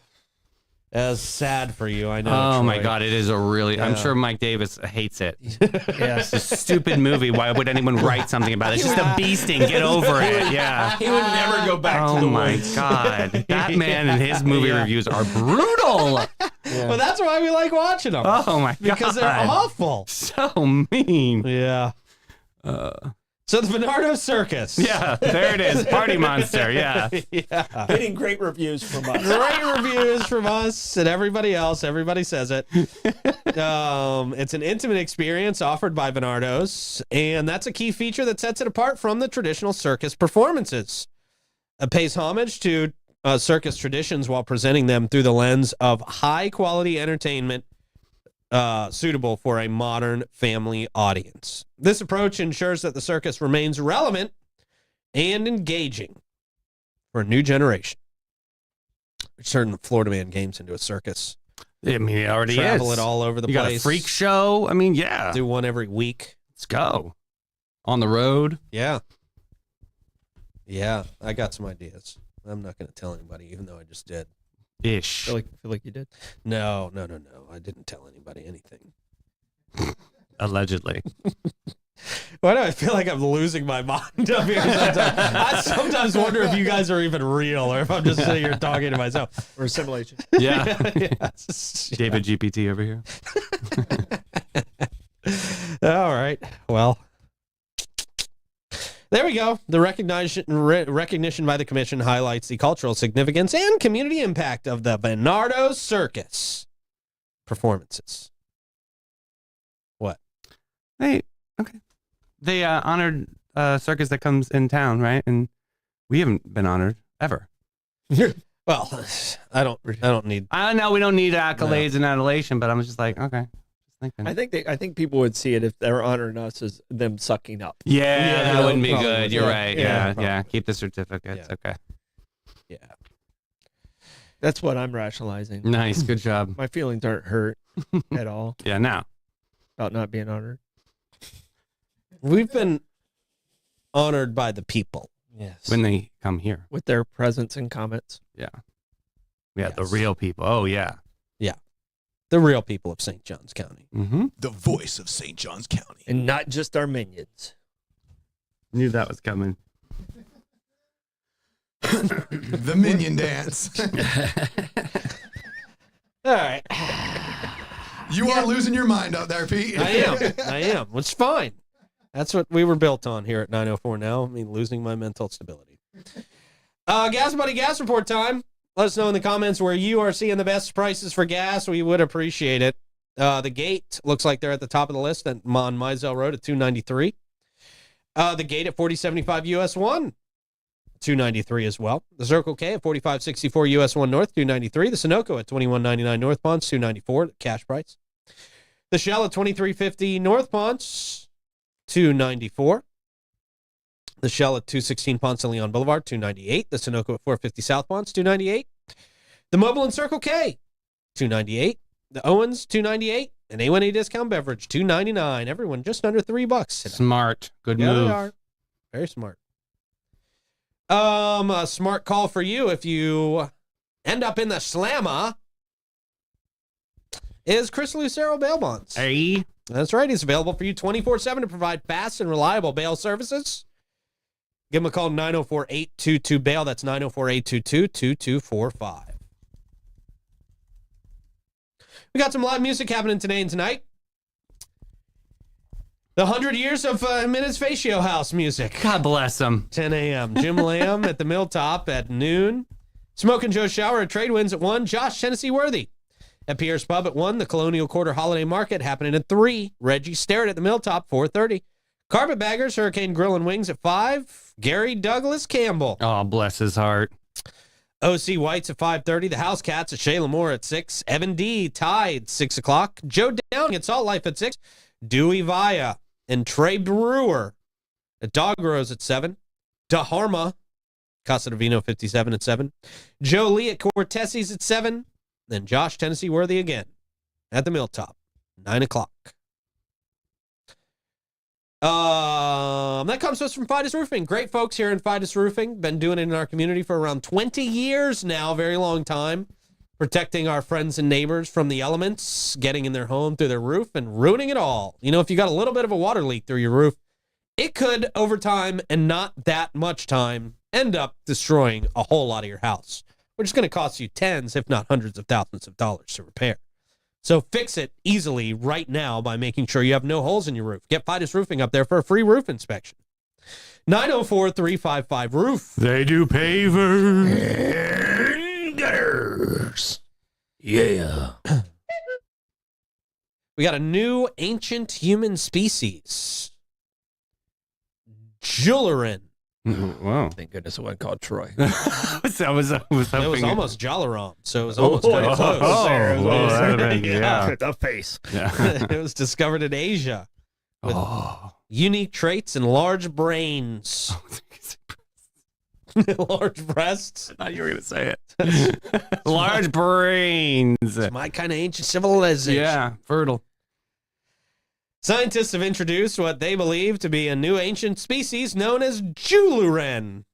That's sad for you. I know. Oh my Troy. God, it is a really. I'm Yeah. sure Mike Davis hates it. Yes. It's a stupid movie. Why would anyone write something about it? It's just a bee sting. Get over it. Yeah. He would never go back to Oh the my woods. God, that man and his movie Yeah. reviews are brutal. But that's why we like watching them. Oh my God, Because they're awful. so mean. Yeah. So the Venardos Circus. Yeah, there it is. Party monster. Yeah. Yeah. Getting great reviews from us. Great reviews from us and everybody else. Everybody says it. It's an intimate experience offered by Venardos, and that's a key feature that sets it apart from the traditional circus performances. It pays homage to circus traditions while presenting them through the lens of high-quality entertainment suitable for a modern family audience. This approach ensures that the circus remains relevant and engaging for a new generation. Turn Florida Man games into a circus. I mean, it already Travel is. it all over the You got place. a freak show. I mean, yeah. Do one every week. Let's go. On the road. Yeah. Yeah, I got some ideas. I'm not going to tell anybody, even though I just did. Ish. feel like you did. No. I didn't tell anybody anything. Allegedly. Why do I feel like I'm losing my mind up here sometimes? I sometimes wonder if you guys are even real or if I'm just sitting here talking to myself. Or simulation. Yeah. Yes. David GPT over here. All right. Well, there we go. The recognition by the commission highlights the cultural significance and community impact of the Venardos Circus performances. What? Hey, okay. They honored a circus that comes in town, right? And we haven't been honored ever. Well, I don't need. I know we don't need accolades and adulation, but I'm just like, okay. Just thinking. I think people would see it if they're honoring us as them sucking up. Yeah, that no wouldn't be problem good. with You're that. right. Yeah, Yeah, no Keep the certificates. Yeah. Okay. Yeah. That's what I'm rationalizing. Nice. Good job. My feelings aren't hurt at all Yeah, now. about not being honored. We've been honored by the people. Yes. When they come here. With their presence and comments. Yeah. Yeah, the Yes. real people. Oh, yeah. The real people of St. Johns County. Mm-hmm. The voice of St. Johns County. And not just our minions. Knew that was coming. The minion dance. All right. You are losing your mind out there, Pete. I am. It's fine. That's what we were built on here at 904 now. I mean, losing my mental stability. Gas Buddy Gas Report time. Let us know in the comments where you are seeing the best prices for gas. We would appreciate it. The Gate looks like they're at the top of the list on Mizell Road at $2.93. The Gate at 4075 US 1, $2.93 as well. The Circle K at 4564 US 1 North, $2.93. The Sunoco at 2199 North Ponce, $2.94, cash price. The Shell at 2350 North Ponce, $2.94. The Shell at 216 Ponce de Leon Boulevard, $2.98. The Sunoco at 450 South Ponce, $2.98. The Mobile and Circle K $2.98. The Owens, $2.98. And A1A discount beverage, $2.99. Everyone just under $3 today. Smart. Good Yeah, move. they are. Very smart. A smart call for you if you end up in the slammer is Chris Lucero Bail Bonds. Hey. That's right. He's available for you 24/7 to provide fast and reliable bail services. Give him a call, 904-822-BAIL. That's 904-822-2245. We got some live music happening today and tonight. The 100 years of Minutes Fatio House music. God bless him. 10 a.m. Jim Lamb at the Milltop at noon. Smoking Joe Shower at Trade Winds at 1. Josh Tennessee Worthy at Pierce Pub at 1. The Colonial Quarter Holiday Market happening at 3. Reggie Starrett at the Milltop, 4:30. Carpetbaggers, Hurricane Grill and Wings at 5. Gary Douglas Campbell. Oh, bless his heart. O.C. White's at 5:30. The House Cats at Shayla Moore at 6. Evan D. Tide, 6 o'clock. Joe Downing at Salt Life at 6. Dewey Vaya and Trey Brewer at Dog Rose at 7. DeHarma, Casa de Vino 57 at 7. Joe Lee at Cortesi's at 7. Then Josh Tennessee Worthy again at the Milltop, 9 o'clock. That comes to us from Fidus Roofing. Great folks here in Fidus Roofing. Been doing it in our community for around 20 years now. Very long time. Protecting our friends and neighbors from the elements, getting in their home through their roof and ruining it all. You know, if you got a little bit of a water leak through your roof, it could, over time and not that much time, end up destroying a whole lot of your house, which is going to cost you tens, if not hundreds of thousands of dollars to repair. So fix it easily right now by making sure you have no holes in your roof. Get Fidus Roofing up there for a free roof inspection. 904-355-ROOF. They do pavers. And gutters. Yeah. We got a new ancient human species. Jularin. Wow. Thank goodness it wasn't called Troy. I was It was hoping almost Jalaram, so it was almost kind of close. that'd have been, yeah. The face. Yeah. It was discovered in Asia with Oh. unique traits and large brains. Large breasts. I thought you were going to say it. Large brains. It's my kind of ancient civilization. Yeah, fertile. Scientists have introduced what they believe to be a new ancient species known as Juluren,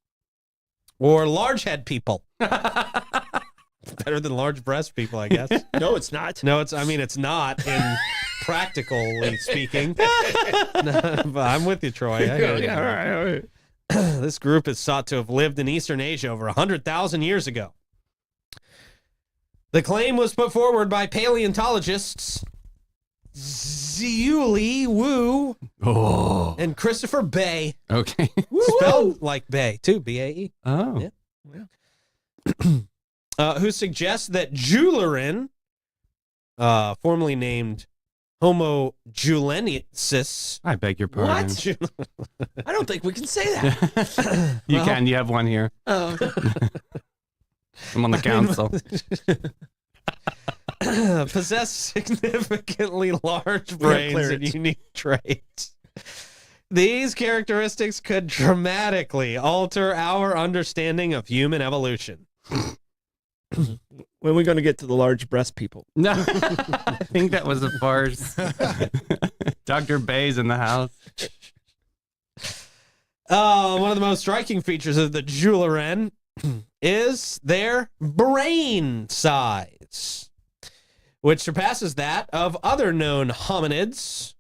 or large head people. Better than large breast people, I guess. No, it's not. No, it's not in practically speaking. But I'm with you, Troy. I hear you. Yeah, all right. This group is thought to have lived in Eastern Asia over 100,000 years ago. The claim was put forward by paleontologists Ziuli Wu and Christopher Bay. Okay. Spelled like Bay, too, B-A-E. Oh. Yeah. Who suggests that Jularin, formerly named Homo julensis. I beg your pardon. I don't think we can say that. You can. You have one here. Oh. I'm on the council. Possess significantly large brains and unique traits. These characteristics could dramatically alter our understanding of human evolution. When are we going to get to the large breast people? No, I think that was a farce. Dr. Bay's in the house. One of the most striking features of the Jularan is their brain size, which surpasses that of other known hominids.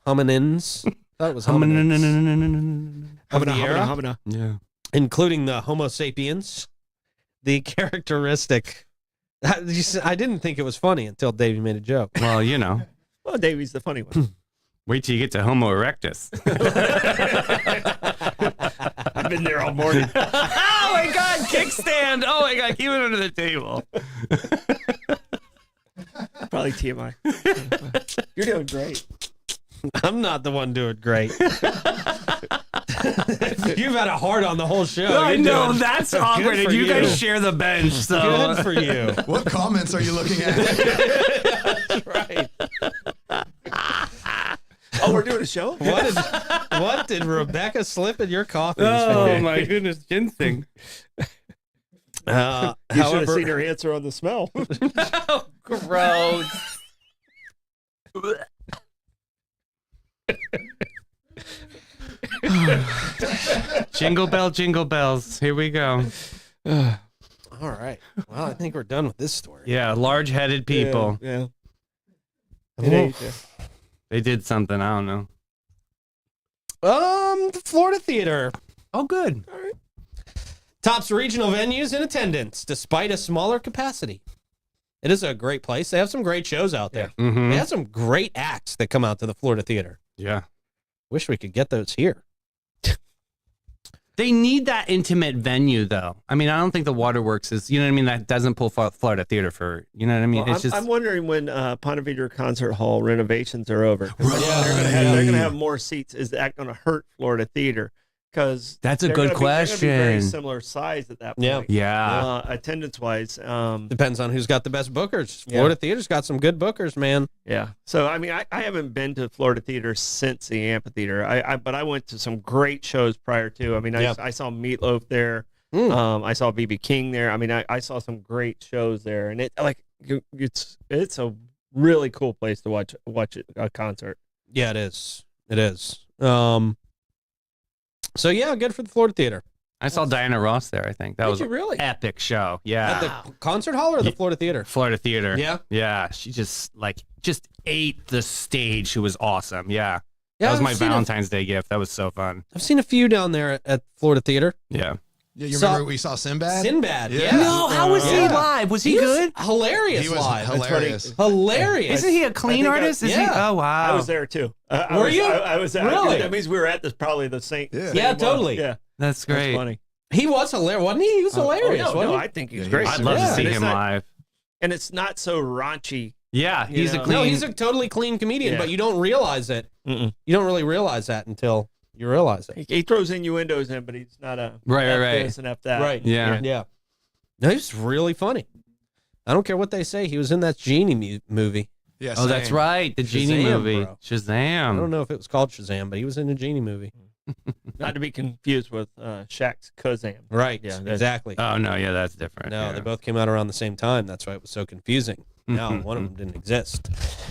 Hominins. That was hominids. Of the era, Homina. Yeah. including the Homo sapiens. The characteristic. I didn't think it was funny until Davey made a joke. Well, you know. Well, Davey's the funny one. Wait till you get to Homo erectus. I've been there all morning. Oh my God, kickstand. Oh my God, keep it under the table. Probably TMI. You're doing great. I'm not the one doing great. You've had a hard on the whole show. I You're know, doing that's good awkward. for And you guys you. share the bench, so. Good for you. What comments are you looking at? That's right. Oh, we're doing a show? What did Rebecca slip in your coffee? Oh my goodness, ginseng. You should have However, seen her answer on the smell. Gross. Jingle bell, jingle bells. Here we go. all right. Well, I think we're done with this story. Yeah, large-headed people. Yeah. They did something. I don't know. The Florida Theater. Oh, good. Tops regional venues in attendance despite a smaller capacity. It is a great place. They have some great shows out there. Mm-hmm. They have some great acts that come out to the Florida Theater. Yeah. Wish we could get those here. They need that intimate venue, though. I mean, I don't think the Waterworks is, you know what I mean? That doesn't pull Florida Theater for, you know what I mean? Well, It's just. I'm wondering when Ponte Vedra Concert Hall renovations are over. 'Cause Right. They're going to have more seats. Is that going to hurt Florida Theater? Because That's a good They're going to be very question. similar size at that point. Yeah. Yeah. Attendance-wise. Depends on who's got the best bookers. Yeah. Florida Theater's got some good bookers, man. Yeah. So, I mean, I haven't been to Florida Theater since the amphitheater. But I went to some great shows prior to. I mean, Yeah. I saw Meatloaf there. I saw B.B. King there. I mean, I saw some great shows there. And it's a really cool place to watch a concert. Yeah, it is. It is. So, yeah, good for the Florida Theater. I saw Diana Ross there, I think. That Did was you really? an epic show. Yeah. At the concert hall or the Florida Theater? Florida Theater. Yeah. Yeah. She just ate the stage. It was awesome. Yeah. Yeah, That was my I've seen Valentine's Day gift. That was so fun. I've seen a few down there at Florida Theater. Yeah. Yeah, you Saw- remember we saw Sinbad? Sinbad, Yeah. yeah. No, how was he Yeah. live? Was he was good? Hilarious He was live. hilarious. Hilarious. Isn't he a clean I think artist? Is he? yeah. Oh, wow. I was there too. Were you? I was there. Really? That means we were at probably the same. Yeah. same Yeah, one. totally. Yeah, That's great. That's funny. He was hilarious, wasn't he? He was hilarious, no, wasn't he? I think he's Yeah, great. he I'd love Yeah. to see And it's him not- live. And it's not so raunchy. Yeah, You he's a know. clean. No, he's a totally clean comedian, Yeah. but you don't realize it. Mm-mm. You don't really realize that until you realize it. He throws innuendos in, but he's not a Right, F right. this and F that. Right. Yeah. Yeah. No, he's really funny. I don't care what they say. He was in that Genie movie. Yeah, Oh, that's same. right. The Genie Shazam, movie. bro. I Shazam. don't know if it was called Shazam, but he was in a Genie movie. Not to be confused with Shaq's Kazam. Right. Yeah, Exactly. Oh, no. Yeah, that's different. No, yeah. they both came out around the same time. That's why it was so confusing. No, one of them didn't exist.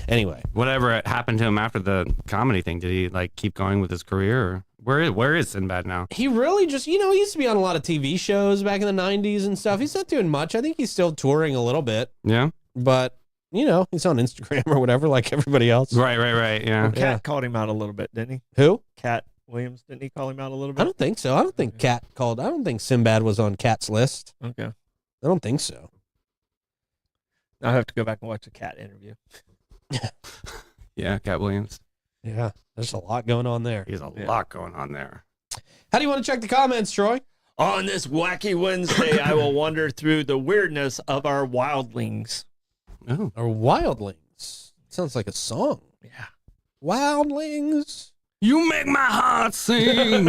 Anyway, Whatever happened to him after the comedy thing? Did he keep going with his career? Or where is Sinbad now? he really just, he used to be on a lot of TV shows back in the 90s and stuff. He's not doing much. I think he's still touring a little bit, Yeah. but, he's on Instagram or whatever like everybody else. Right. Yeah. Cat Yeah. called him out a little bit, didn't he? Who? Cat Williams, didn't he call him out a little I bit? don't think so. I don't think Sinbad was on Cat's list. Okay. I don't think so. I'll have to go back and watch the Cat interview. Yeah. Cat Williams. Yeah, there's a lot going on there. He has a Yeah. lot going on there. How do you want to check the comments, Troy? On this wacky Wednesday, I will wander through the weirdness of our wildlings. Oh. Or Wildlings. Sounds like a song. Yeah. Wildlings. You make my heart sing.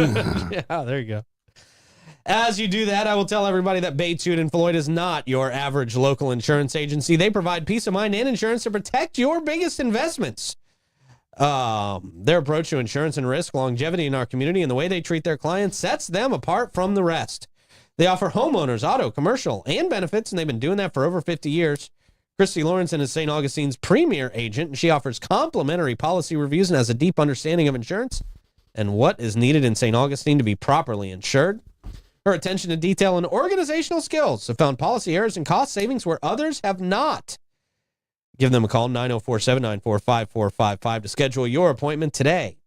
Yeah, there you go. As you do that, I will tell everybody that Batesute and Floyd is not your average local insurance agency. They provide peace of mind and insurance to protect your biggest investments. Their approach to insurance and risk, longevity in our community, and the way they treat their clients sets them apart from the rest. They offer homeowners, auto, commercial, and benefits, and they've been doing that for over 50 years. Christy Lawrenson is St. Augustine's premier agent, and she offers complimentary policy reviews and has a deep understanding of insurance and what is needed in St. Augustine to be properly insured. Her attention to detail and organizational skills have found policy errors and cost savings where others have not. Give them a call, 904-794-5455, to schedule your appointment today.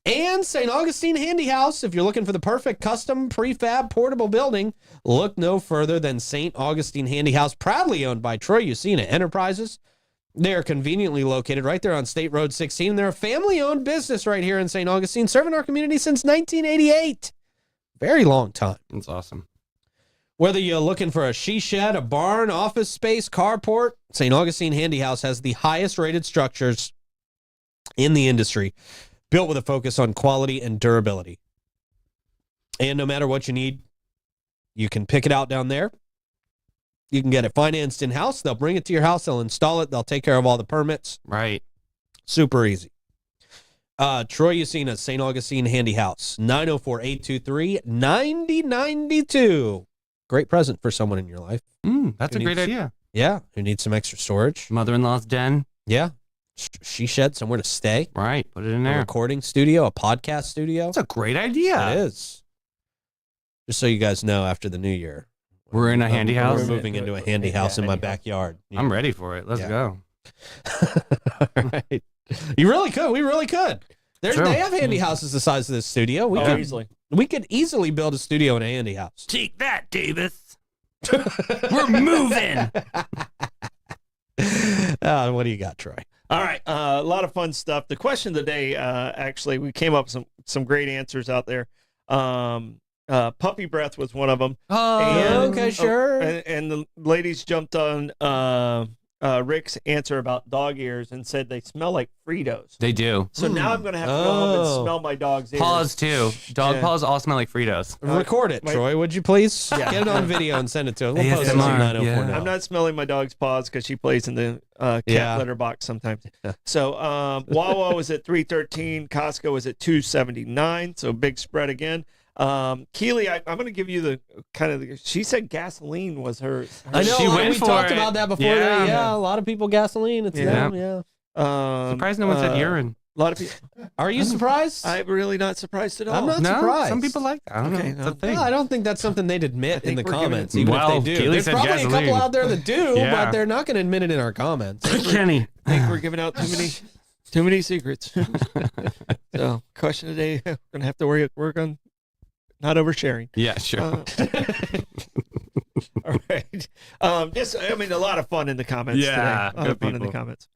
And St. Augustine Handy House, if you're looking for the perfect custom prefab portable building, look no further than St. Augustine Handy House, proudly owned by Troy Usina Enterprises. They are conveniently located right there on State Road 16. They're a family-owned business right here in St. Augustine, serving our community since 1988. Very long time. That's awesome. Whether you're looking for a she shed, a barn, office space, carport, St. Augustine Handy House has the highest rated structures in the industry, built with a focus on quality and durability. And no matter what you need, you can pick it out down there. You can get it financed in-house. They'll bring it to your house. They'll install it. They'll take care of all the permits. Right. Super easy. Troy Usina, St. Augustine Handy House, 904-823-9092. Great present for someone in your life. That's a Who great needs- idea. Yeah, who needs some extra storage. Mother-in-law's den. Yeah. She shed somewhere to stay. Right. Put it in A there. recording studio, a podcast studio. That's a great idea. It is. Just so you guys know, after the new year, We're in a handy house. We're moving into a handy house in my backyard. I'm ready for it. Let's Yeah. go. All right. You really could. We really could. True. They have handy houses the size of this studio. Easily. We could easily build a studio in a handy house. Take that, Davis. We're moving. What do you got, Troy? All right, a lot of fun stuff. The question of the day, actually, we came up with some great answers out there. Puppy breath was one of them. Okay, sure. And the ladies jumped on Rick's answer about dog ears and said they smell like Fritos. They do. So now I'm going to have to go home and Oh. smell my dog's ears. Paws too. Dog Yeah. paws all smell like Fritos. Record it, my- Troy, would you please? Yeah. Get it on video and send it to us. We'll post it ASMR, on 904 yeah. now. I'm not smelling my dog's paws because she plays in the cat Yeah. litter box sometimes. So Wawa was at 313, Costco was at 279. So big spread again. Keely, I'm going to give you the kind of. She said gasoline was her. I know. She went we for talked it. about that before. Yeah. Yeah, a lot of people gasoline. It's Yeah. them. Yeah. Surprised no one said urine. A lot of people. Are you surprised? I'm really not surprised at all. I'm not No, surprised. some people like that. I don't Okay, know. It's a no. thing. No, I don't think that's something they'd admit in the think we're giving comments, it- even Well, if they do. Keely There's said probably a gasoline. couple out there that do, Yeah. but they're not going to admit it in our comments. Kenny. I think we're giving out too many secrets. So, question of the day, we're gonna have to work on not oversharing. Yeah, sure. All right. Just, I mean, a lot of fun in the comments Yeah, today. A lot good of fun in the people. comments.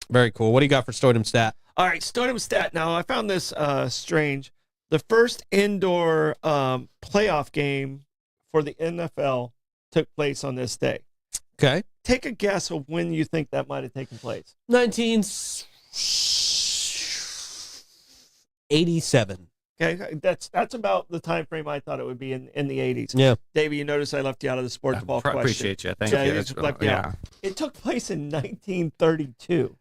Very cool. What do you got for Stodom Stat? All right, Stodom stat. Now, I found this strange. The first indoor playoff game for the NFL took place on this day. Okay. Take a guess of when you think that might have taken place. 1987. Okay, that's about the time frame I thought it would be in the 80s. Yeah. Davey, you notice I left you out of the sports ball question. Appreciate you. Thank Yeah, you. you That's just cool. left me out. It took place in 1932.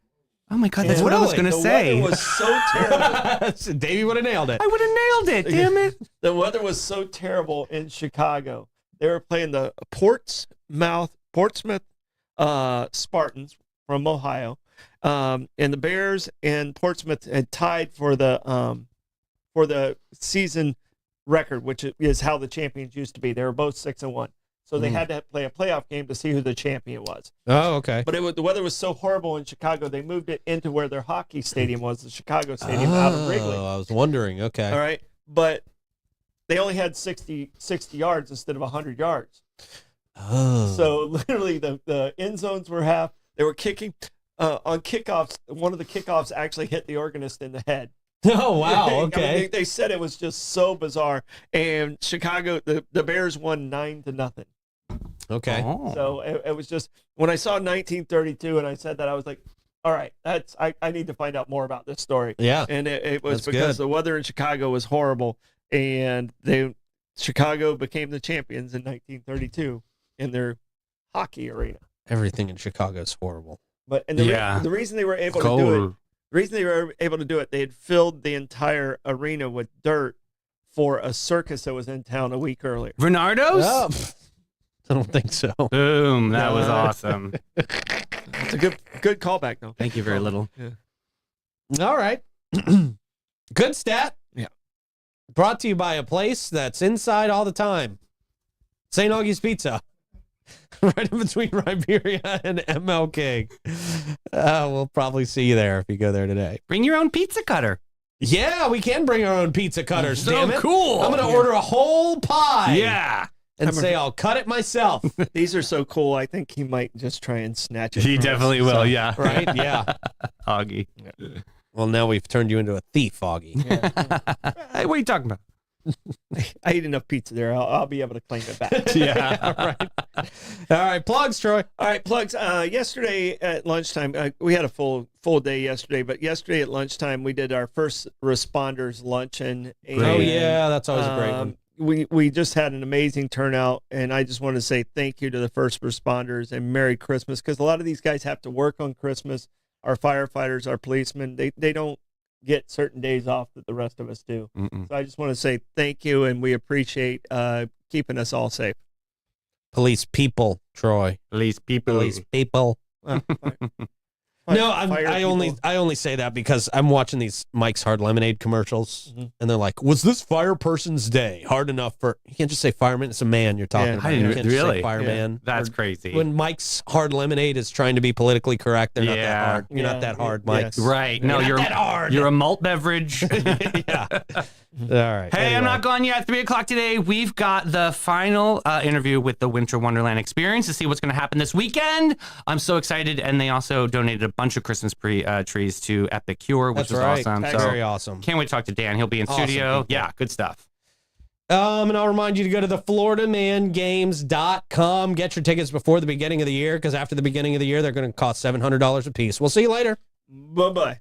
Oh my God, that's what I was Really? going to The say. weather was so terrible. Davey would have nailed it. I would have nailed it. Damn it. The weather was so terrible in Chicago. They were playing the Portsmouth Spartans from Ohio, and the Bears and Portsmouth had tied for the season record, which is how the champions used to be. They were both 6-1, so they had to play a playoff game to see who the champion was. Oh, okay. But the weather was so horrible in Chicago, they moved it into where their hockey stadium was, the Chicago Stadium out of Wrigley. I was wondering. Okay. All right, but they only had 60 yards instead of 100 yards. Oh. So literally the end zones were half. They were kicking on kickoffs. One of the kickoffs actually hit the organist in the head. Oh, wow. I mean, Okay. they said it was just so bizarre. And Chicago, the Bears won 9-0. Okay. Oh. So it was just, when I saw 1932 and I said that, I was like, all right, I need to find out more about this story. Yeah. And it was That's because good. the weather in Chicago was horrible, and Chicago became the champions in 1932 in their hockey arena. Everything in Chicago is horrible. But Yeah. the reason they were able to do it, they had filled the entire arena with dirt for a circus that was in town a week earlier. Venardos? Oh, I don't think so. Boom. That was No. awesome. It's a good callback though. Thank you very little. All right. Good stat. Yeah. Brought to you by a place that's inside all the time. St. Augie's Pizza. Right in between Riberia and MLK. We'll probably see you there if you go there today. Bring your own pizza cutter. Yeah, we can bring our own pizza cutters, So damn it. cool. I'm going to order a whole pie. Yeah. And say I'll cut it myself. These are so cool. I think he might just try and snatch it. He from us. definitely will. So, Yeah. Right? Yeah. Augie. Well, now we've turned you into a thief, Augie. Hey, what are you talking about? I ate enough pizza there. I'll be able to claim it back. Yeah. Right. All right, plugs, Troy. All right, plugs. Yesterday at lunchtime, we had a full day yesterday, but yesterday at lunchtime we did our first responders luncheon. And, Oh, yeah, that's always a great one. We just had an amazing turnout, and I just want to say thank you to the first responders and Merry Christmas, because a lot of these guys have to work on Christmas. Our firefighters, our policemen, they don't get certain days off that the rest of us do. Mm-mm. So I just want to say thank you, and we appreciate keeping us all safe. Police people, Troy. Police people. Police people. No, I only say that because I'm watching these Mike's Hard Lemonade commercials, and they're like, "Was this fire person's day hard enough for?" You can't just say fireman; it's a man you're talking about. I didn't You can't just say really. fireman. That's Or crazy. when Mike's Hard Lemonade is trying to be politically correct, they're not that hard. You're not that hard, Mike. Yes. Right. No, You're not that hard. You're a malt beverage. Yeah. All right. Hey, Anyway. I'm not gone yet. 3 o'clock today, we've got the final interview with the Winter Wonderland Experience to see what's going to happen this weekend. I'm so excited. And they also donated a bunch of Christmas trees to Epic Cure, which That's was right. awesome. That's very awesome. Can't wait to talk to Dan. He'll be in Awesome studio. people. Yeah, good stuff. And I'll remind you to go to the FloridaManGames.com. Get your tickets before the beginning of the year, because after the beginning of the year, they're going to cost $700 a piece. We'll see you later. Bye-bye.